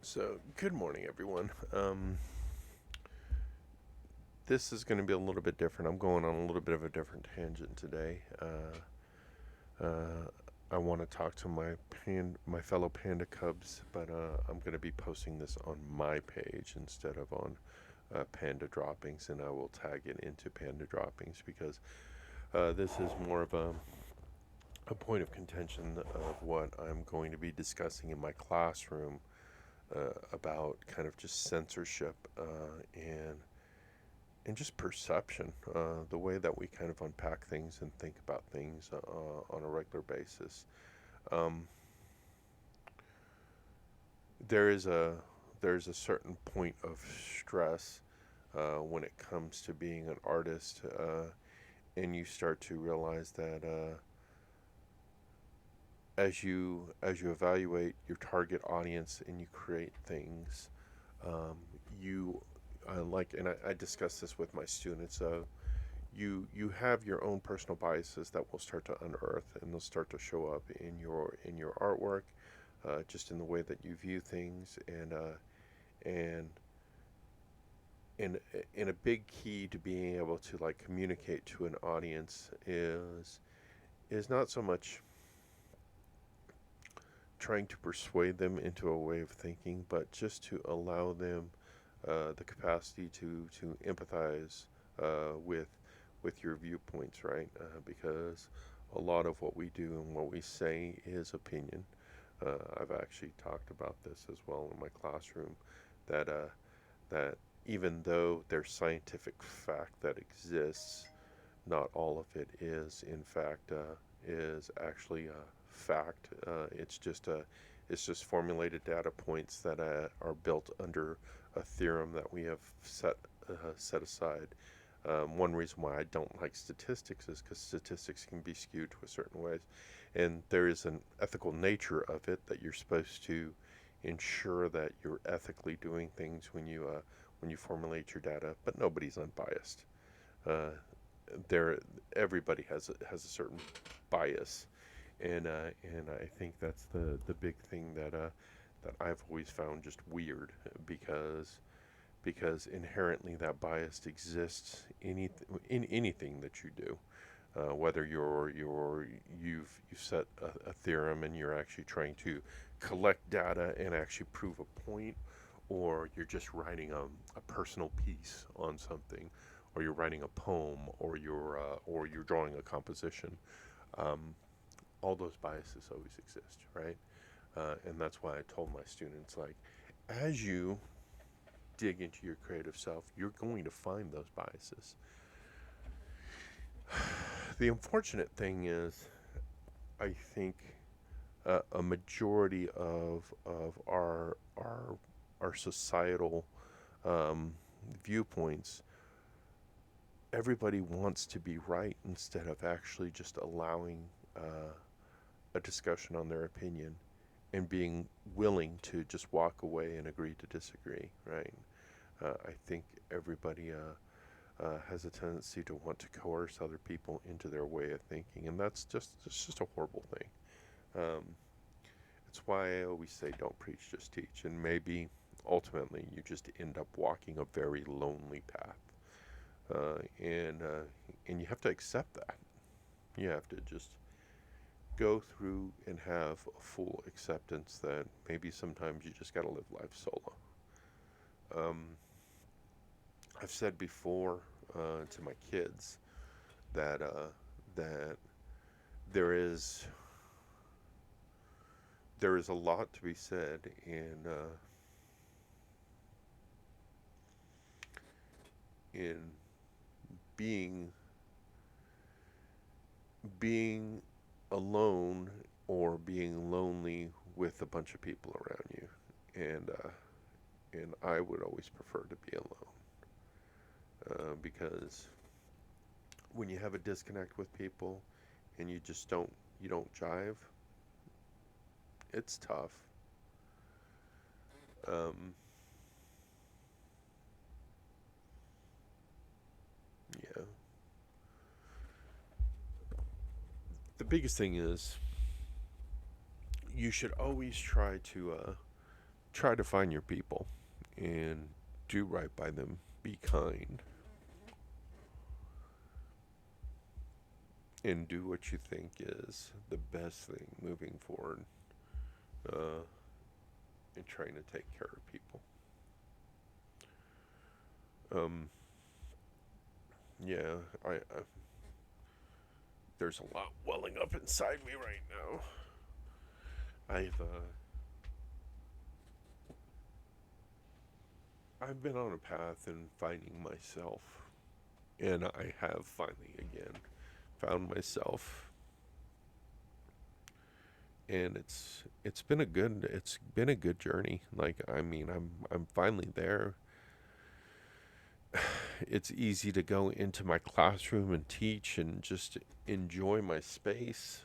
So, good morning, everyone. This is going to be a little bit different. I'm going on a little bit of a different tangent today. I want to talk to my fellow panda cubs, but I'm going to be posting this on my page instead of on panda droppings, and I will tag it into panda droppings because this is more of a point of contention of what I'm going to be discussing in my classroom about kind of just censorship and just perception, the way that we kind of unpack things and think about things on a regular basis. Um, there is a there's a certain point of stress when it comes to being an artist, and you start to realize that as you evaluate your target audience and you create things, you like, and I discuss this with my students. You have your own personal biases that will start to unearth, and they'll start to show up in your artwork, just in the way that you view things, and and and a big key to being able to like communicate to an audience is not so much trying to persuade them into a way of thinking, but just to allow them the capacity to empathize with your viewpoints, right? Because a lot of what we do and what we say is opinion. I've actually talked about this as well in my classroom, that that even though there's scientific fact that exists, not all of it is in fact is actually fact. It's just formulated data points that are built under a theorem that we have set aside. One reason why I don't like statistics is because statistics can be skewed to a certain ways, and there is an ethical nature of it that you're supposed to ensure that you're ethically doing things when you formulate your data, but nobody's unbiased. Uh, there, everybody has a certain bias, and I think that's the big thing that I've always found just weird, because inherently that bias exists in anything that you do, whether you've set a theorem and you're actually trying to collect data and actually prove a point, or you're just writing a personal piece on something, or you're writing a poem, or you're drawing a composition. Um, all those biases always exist, right? And that's why I told my students, like, as you dig into your creative self, you're going to find those biases. The unfortunate thing is, I think a majority of our societal um, viewpoints, everybody wants to be right instead of actually just allowing a discussion on their opinion and being willing to just walk away and agree to disagree, right? I think everybody has a tendency to want to coerce other people into their way of thinking, and it's just a horrible thing. Um, it's why I always say don't preach, just teach, and maybe ultimately you just end up walking a very lonely path, and you have to accept that. You have to just go through and have a full acceptance that maybe sometimes you just got to live life solo. Um, I've said before to my kids that that there is there is a lot to be said in being being alone or being lonely with a bunch of people around you, and I would always prefer to be alone, because when you have a disconnect with people and you don't jive, it's tough. Um, yeah. The biggest thing is you should always try try to find your people and do right by them. Be kind and do what you think is the best thing moving forward, uh, and trying to take care of people. Um, yeah, there's a lot welling up inside me right now. I've been on a path in finding myself, and I have finally again found myself, and it's been a good journey. Like, I mean, I'm finally there. It's easy to go into my classroom and teach and just enjoy my space.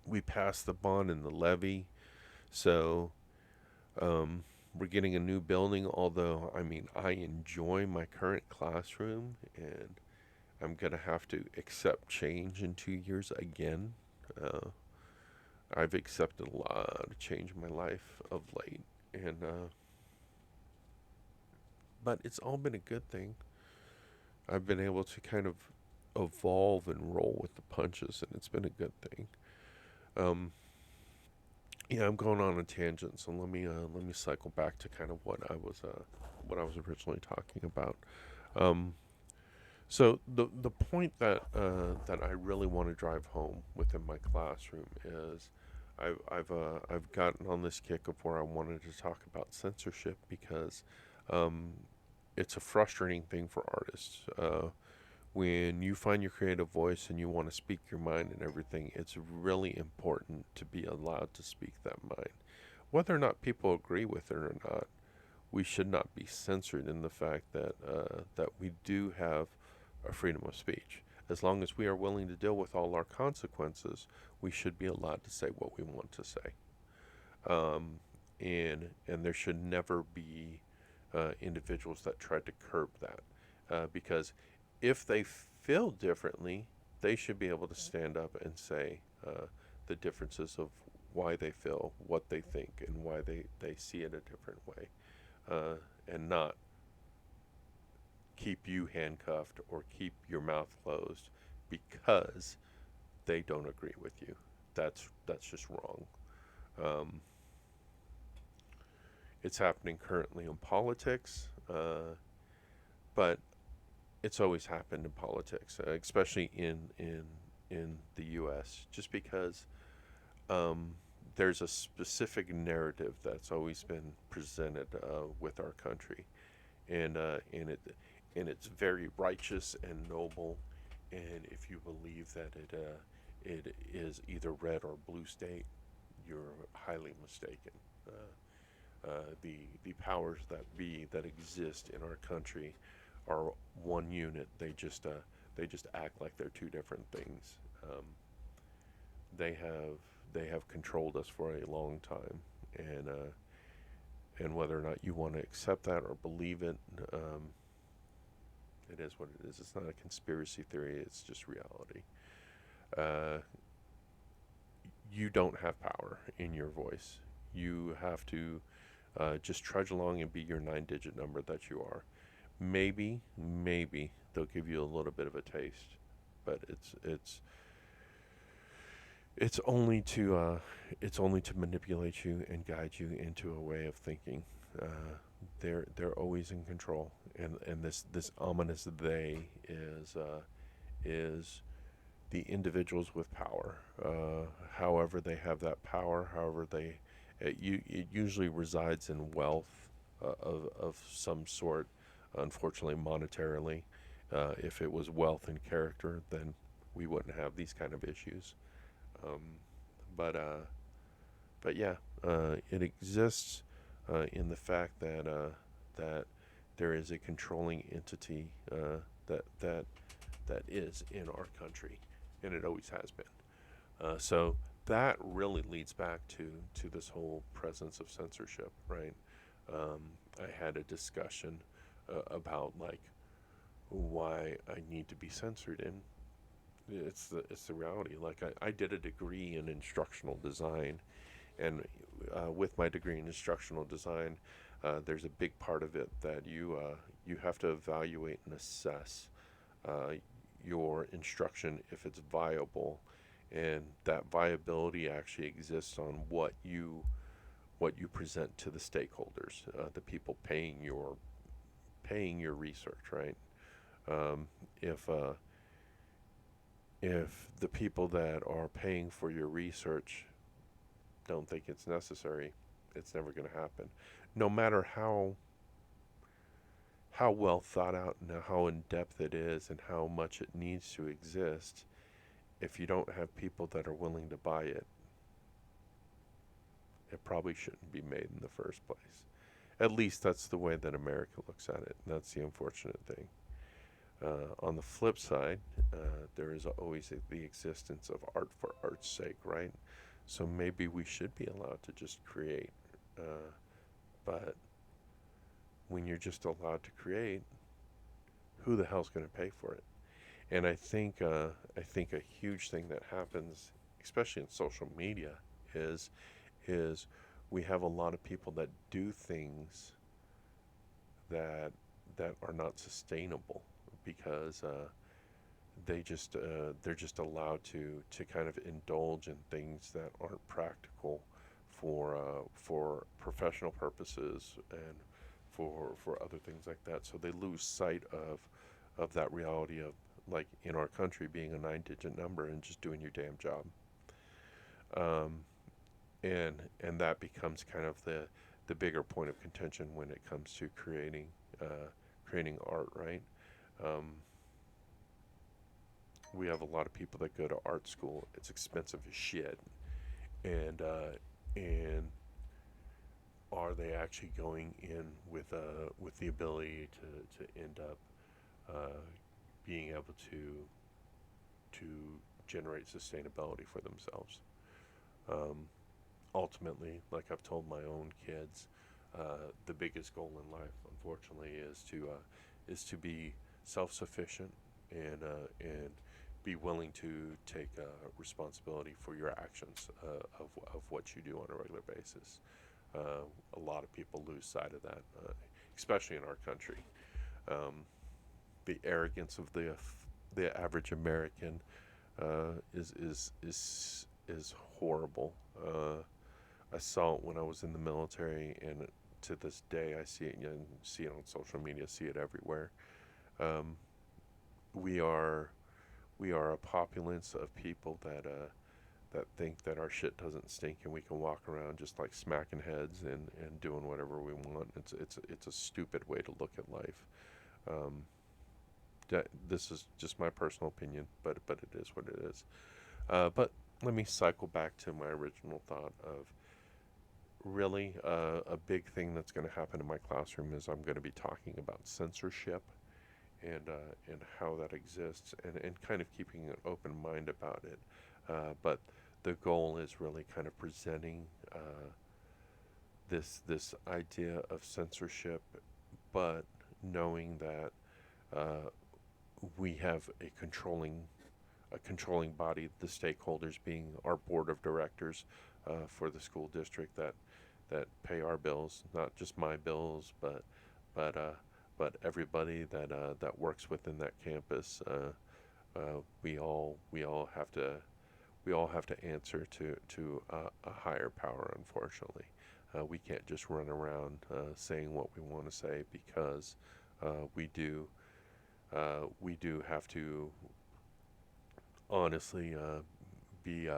We passed the bond and the levy, so um, we're getting a new building. Although, I mean, I enjoy my current classroom, and I'm gonna have to accept change in 2 years again. Uh, I've accepted a lot of change in my life of late, and but it's all been a good thing. I've been able to kind of evolve and roll with the punches, and it's been a good thing. Um, yeah, I'm going on a tangent, so let me cycle back to kind of what I was originally talking about. Um, so the point that I really want to drive home within my classroom is I've gotten on this kick of where I wanted to talk about censorship because um, it's a frustrating thing for artists. When you find your creative voice and you want to speak your mind and everything, it's really important to be allowed to speak that mind. Whether or not people agree with it or not, we should not be censored in the fact that we do have a freedom of speech. As long as we are willing to deal with all our consequences, we should be allowed to say what we want to say. Um, and there should never be individuals that try to curb that, because if they feel differently, they should be able to stand up and say the differences of why they feel, what they think, and why they see it a different way, and not keep you handcuffed or keep your mouth closed because they don't agree with you. That's just wrong. Um, it's happening currently in politics, but it's always happened in politics, especially in the U.S. Just because um, there's a specific narrative that's always been presented with our country, and it's very righteous and noble. And if you believe that it is either red or blue state, you're highly mistaken. The powers that be that exist in our country are one unit. They just act like they're two different things. Um, they have they have controlled us for a long time, and whether or not you want to accept that or believe it, it is what it is. It's not a conspiracy theory. It's just reality. Uh, you don't have power in your voice. You have to just trudge along and be your 9-digit number that you are. Maybe they'll give you a little bit of a taste, but it's only to manipulate you and guide you into a way of thinking. They're always in control, and this ominous they is the individuals with power. However, they have that power. However, it usually resides in wealth of some sort. Unfortunately, monetarily, if it was wealth and character, then we wouldn't have these kind of issues. Um, but yeah, it exists in the fact that there is a controlling entity that that is in our country, and it always has been. So that really leads back to this whole presence of censorship, right? I had a discussion about like why I need to be censored, and it's the reality. Like I did a degree in instructional design, and with my degree in instructional design, there's a big part of it that you have to evaluate and assess uh, your instruction if it's viable, and that viability actually exists on what you present to the stakeholders, the people paying your research, right? Um, if if the people that are paying for your research don't think it's necessary, it's never going to happen. No matter how well thought out and how in depth it is and how much it needs to exist, if you don't have people that are willing to buy it, it probably shouldn't be made in the first place. At least that's the way that America looks at it. And that's the unfortunate thing. On the flip side, there is always the existence of art for art's sake, right? So maybe we should be allowed to just create. But when you're just allowed to create, who the hell's going to pay for it? And I think a huge thing that happens, especially in social media, is is we have a lot of people that do things that are not sustainable because they're just allowed to kind of indulge in things that aren't practical for professional purposes and for other things like that. So they lose sight of that reality of, like in our country, being a 9-digit number and just doing your damn job. Um, and that becomes kind of the bigger point of contention when it comes to creating art, right? Um, we have a lot of people that go to art school. It's expensive as shit, and and are they actually going in with the ability to end up uh, being able to generate sustainability for themselves? Um, Ultimately, like I've told my own kids, the biggest goal in life, unfortunately, is to be self-sufficient and be willing to take responsibility for your actions of what you do on a regular basis. A lot of people lose sight of that, especially in our country. Um, the arrogance of the average American is horrible. I saw it when I was in the military, and to this day, I see it. You know, see it on social media, see it everywhere. Um, we are we are a populace of people that think that our shit doesn't stink and we can walk around just like smacking heads and doing whatever we want. It's a stupid way to look at life. Um, this is just my personal opinion, but it is what it is. But let me cycle back to my original thought of really a big thing that's going to happen in my classroom is I'm going to be talking about censorship and how that exists and kind of keeping an open mind about it. But the goal is really kind of presenting this idea of censorship, but knowing that uh, we have a controlling body, the stakeholders being our board of directors for the school district that pay our bills, not just my bills, but but everybody that works within that campus. We all have to answer to a higher power. Unfortunately, we can't just run around saying what we want to say because we do we do have to honestly be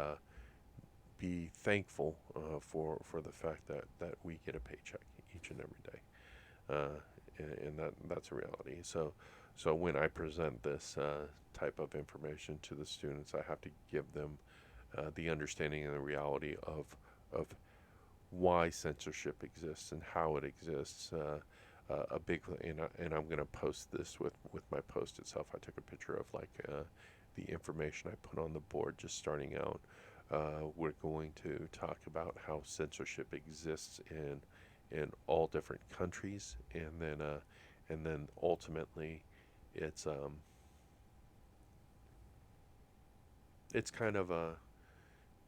be thankful for the fact that we get a paycheck each and every day, and that's a reality. So when I present this type of information to the students, I have to give them the understanding and the reality of why censorship exists and how it exists. A big and I'm going to post this with my post itself. I took a picture of like the information I put on the board just starting out. We're going to talk about how censorship exists in all different countries, and then ultimately, it's it's kind of a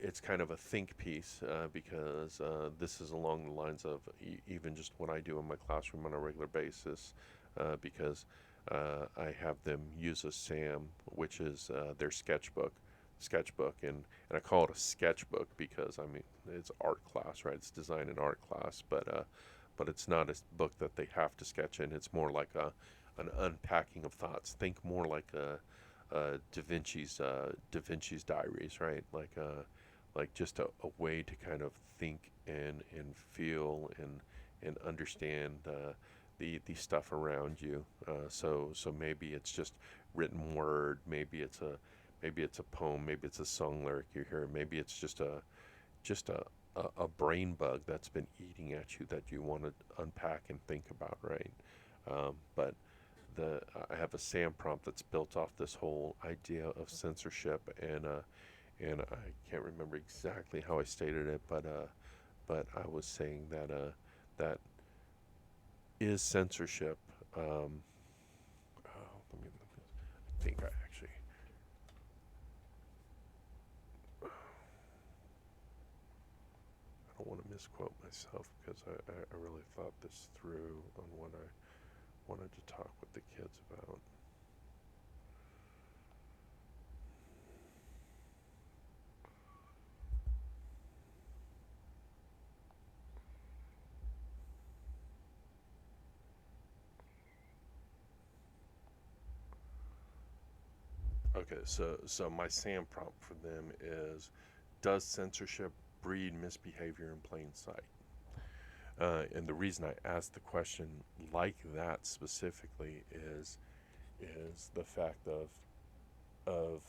it's kind of a think piece because this is along the lines of even just what I do in my classroom on a regular basis because I have them use a SAM, which is their sketchbook, and I call it a sketchbook because I mean it's art class, right? It's design and art class, but it's not a book that they have to sketch in. It's more like an unpacking of thoughts. Think more like Da Vinci's diaries, right? Like just a way to kind of think and feel and understand the stuff around you. So maybe it's just written word, maybe it's a poem, maybe it's a song lyric you hear, maybe it's just a brain bug that's been eating at you that you want to unpack and think about, right? But the I have a SAM prompt that's built off this whole idea of censorship, and I can't remember exactly how I stated it, but I was saying that is censorship. I think I actually I don't want to misquote myself because I really thought this through on what I wanted to talk with the kids about. Okay, so my SAM prompt for them is, does censorship breed misbehavior in plain sight? And the reason I asked the question like that specifically is the fact of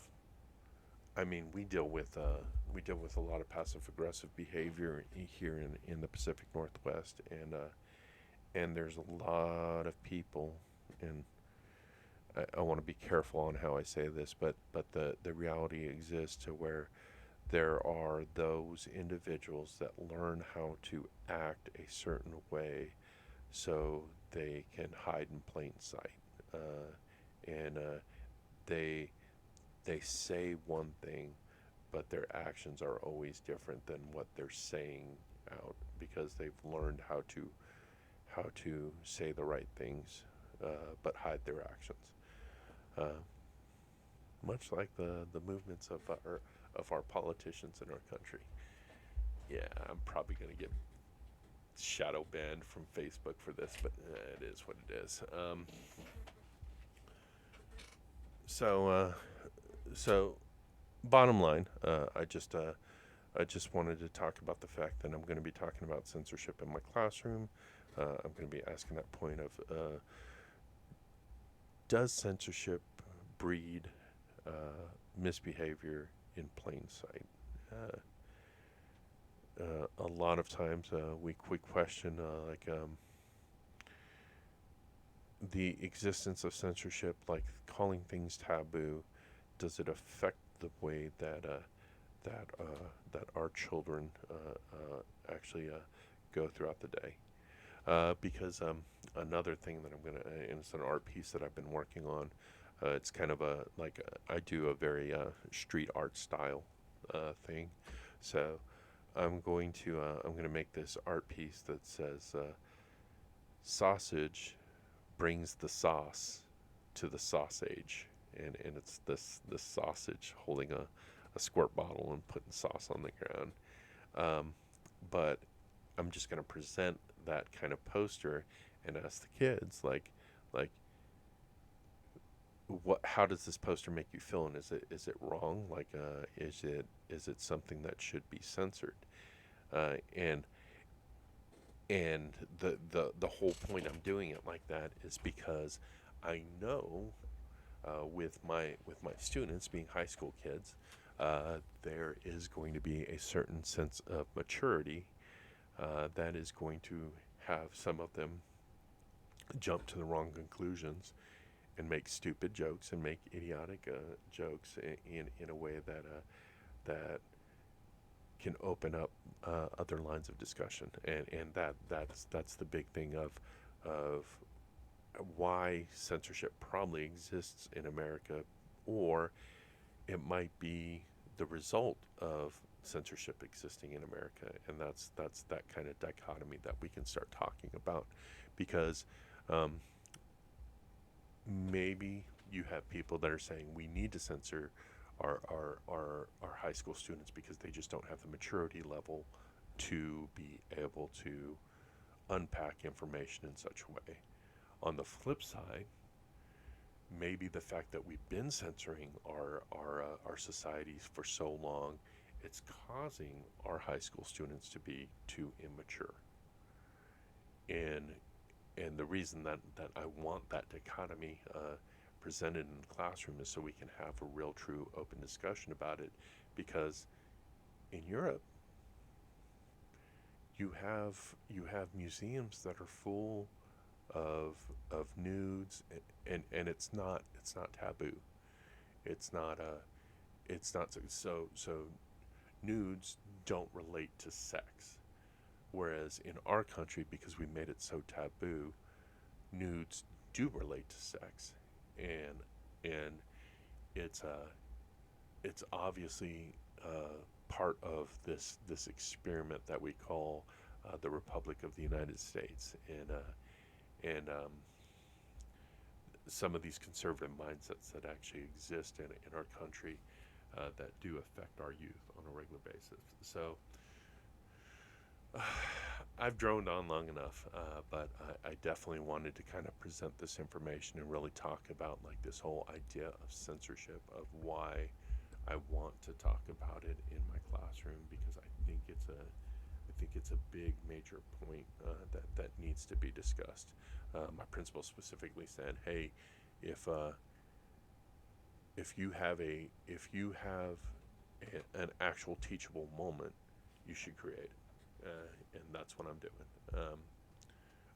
I mean we deal with a lot of passive aggressive behavior here in the Pacific Northwest, and there's a lot of people, and I want to be careful on how I say this, but the reality exists to where there are those individuals that learn how to act a certain way so they can hide in plain sight. And they they say one thing, but their actions are always different than what they're saying out because they've learned how to say the right things, but hide their actions. Uh, Much like the movements of our politicians in our country. Yeah, I'm probably gonna get shadow banned from Facebook for this, but it is what it is. So so bottom line, I just wanted to talk about the fact that I'm going to be talking about censorship in my classroom. I'm going to be asking that point of does censorship breed misbehavior in plain sight? A lot of times we question the existence of censorship, like calling things taboo. Does it affect the way that our children actually go throughout the day? Because another thing that I'm gonna, and it's an art piece that I've been working on. It's kind of I do a very street art style thing. So I'm gonna make this art piece that says sausage brings the sauce to the sausage, and it's this sausage holding a squirt bottle and putting sauce on the ground. But I'm just going to present that kind of poster and ask the kids like what how does this poster make you feel, and is it wrong, is it something that should be censored, and the whole point I'm doing it like that is because I know with my students being high school kids, there is going to be a certain sense of maturity that is going to have some of them jump to the wrong conclusions and make stupid jokes and make idiotic jokes in a way that can open up other lines of discussion, and that's the big thing of why censorship probably exists in America, or it might be the result of censorship existing in America, and that's that kind of dichotomy that we can start talking about, because um, maybe you have people that are saying we need to censor our high school students because they just don't have the maturity level to be able to unpack information in such a way. On the flip side, maybe the fact that we've been censoring our societies for so long, it's causing our high school students to be too immature. And the reason that I want that dichotomy presented in the classroom is so we can have a real, true, open discussion about it. Because in Europe, you have museums that are full of nudes, and it's not taboo. It's not so nudes don't relate to sex. Whereas in our country, because we made it so taboo, nudes do relate to sex, and it's obviously part of this experiment that we call the Republic of the United States, and some of these conservative mindsets that actually exist in our country that do affect our youth on a regular basis. So I've droned on long enough, but I definitely wanted to kind of present this information and really talk about like this whole idea of censorship, of why I want to talk about it in my classroom, because I think it's a big major point that needs to be discussed. My principal specifically said, "Hey, if if you have an actual teachable moment, you should create it," and that's what I'm doing.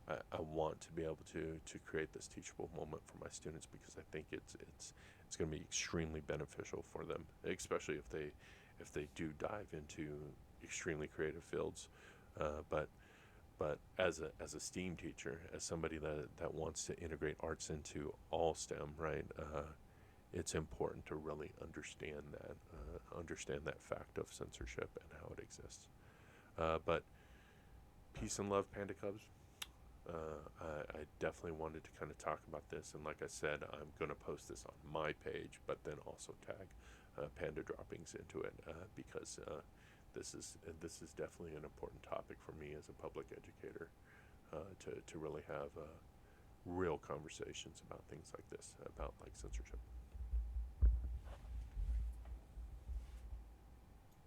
I want to be able to create this teachable moment for my students, because I think it's going to be extremely beneficial for them, especially if they do dive into extremely creative fields. But as a STEAM teacher, as somebody that wants to integrate arts into all STEM, right? It's important to really understand that fact of censorship and how it exists. But peace and love, Panda Cubs. I definitely wanted to kind of talk about this, and like I said, I'm going to post this on my page, but then also tag Panda Droppings into it, because this is definitely an important topic for me as a public educator, to really have real conversations about things like this, about like censorship.